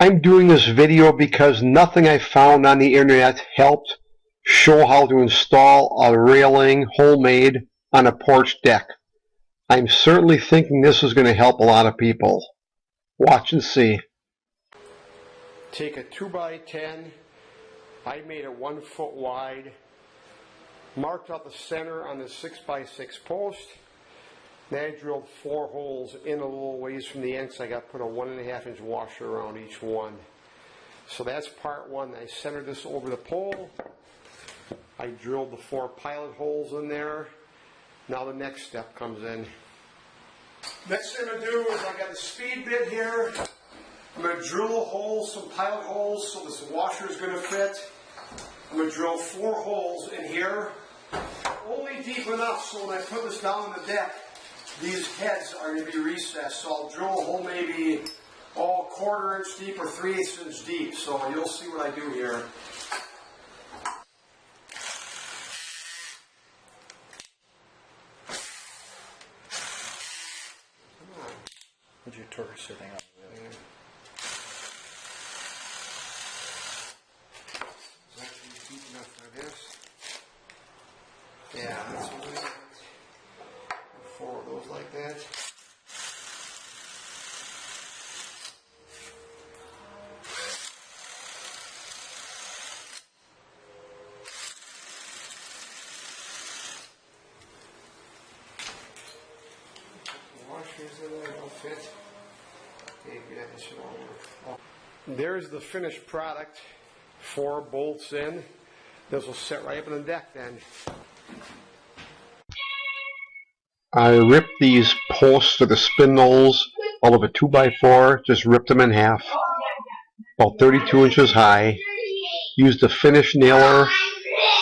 I'm doing this video because nothing I found on the internet helped show how to install a railing homemade on a porch deck. I'm certainly thinking this is going to help a lot of people. Watch and see. Take a 2x10. I made it 1 foot wide. Marked out the center on the 6x6 post. Then I drilled 4 holes in a little ways from the end, so I got to put a 1.5 inch washer around each one. So that's part one. I centered this over the pole. I drilled the 4 pilot holes in there. Now the next step comes in. Next thing I'm going to do is I got the speed bit here. I'm going to drill a hole, some pilot holes, so this washer is going to fit. I'm going to drill 4 holes in here, only deep enough so when I put this down on the deck, these heads are going to be recessed. So I'll drill a hole maybe 1/4 inch deep or 3/8 inch deep. So you'll see what I do here. Put your torque sitting on the wheel. Is that deep enough for this? Yeah, that's what we got. 4 of those like that. Washers in there don't fit. Okay, good. This should all work. There's the finished product. 4 bolts in. This will set right up on the deck then. I ripped these posts for the spindles out of a 2x4, just ripped them in half, about 32 inches high. Used a finish nailer,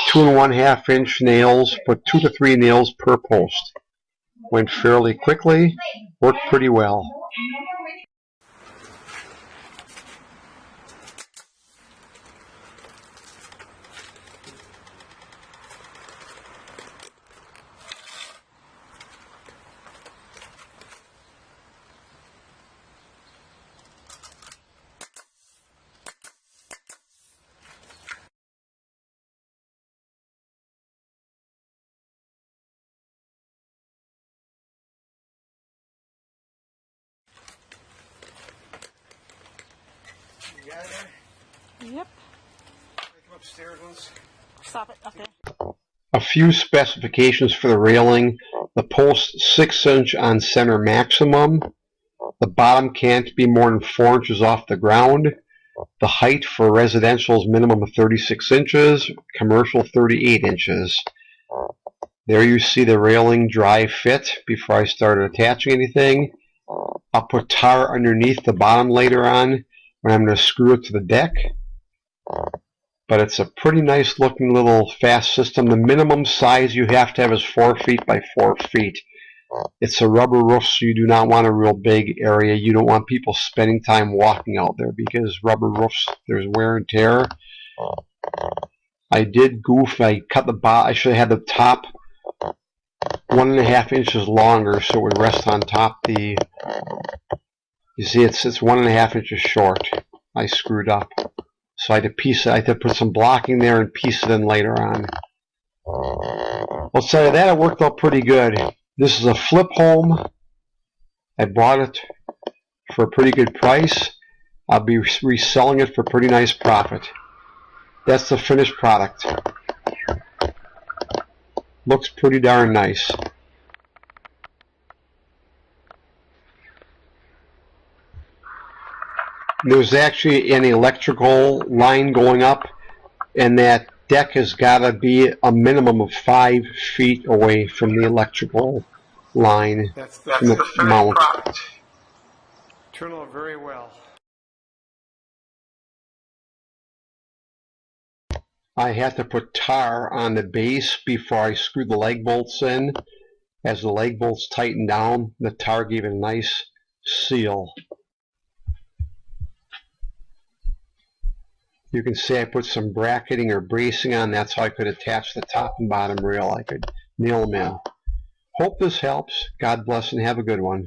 2 1/2 inch nails, put 2 to 3 nails per post. Went fairly quickly, worked pretty well. You got it there? Yep. Come upstairs once. Stop it. Okay. A few specifications for the railing. The post 6 inch on center maximum. The bottom can't be more than 4 inches off the ground. The height for residential is minimum of 36 inches, commercial 38 inches. There you see the railing dry fit before I started attaching anything. I'll put tar underneath the bottom later on when I'm going to screw it to the deck. But it's a pretty nice looking little fast system. The minimum size you have to have is 4 feet by 4 feet. It's a rubber roof, so you do not want a real big area. You don't want people spending time walking out there because rubber roofs, there's wear and tear. I did goof. I cut the bottom. I should have had the top 1.5 inches longer so it would rest on top the. You see, it's 1.5 inches short. I screwed up, so I had to piece it. I had to put some blocking there and piece it in later on. I'll tell you that it worked out pretty good. This is a flip home. I bought it for a pretty good price. I'll be reselling it for a pretty nice profit. That's the finished product. Looks pretty darn nice. There's actually an electrical line going up, and that deck has got to be a minimum of 5 feet away from the electrical line. That's from the mount. Product. Turned out very well. I had to put tar on the base before I screwed the leg bolts in. As the leg bolts tightened down, the tar gave it a nice seal. You can see I put some bracketing or bracing on. That's how I could attach the top and bottom rail. I could nail them in. Hope this helps. God bless and have a good one.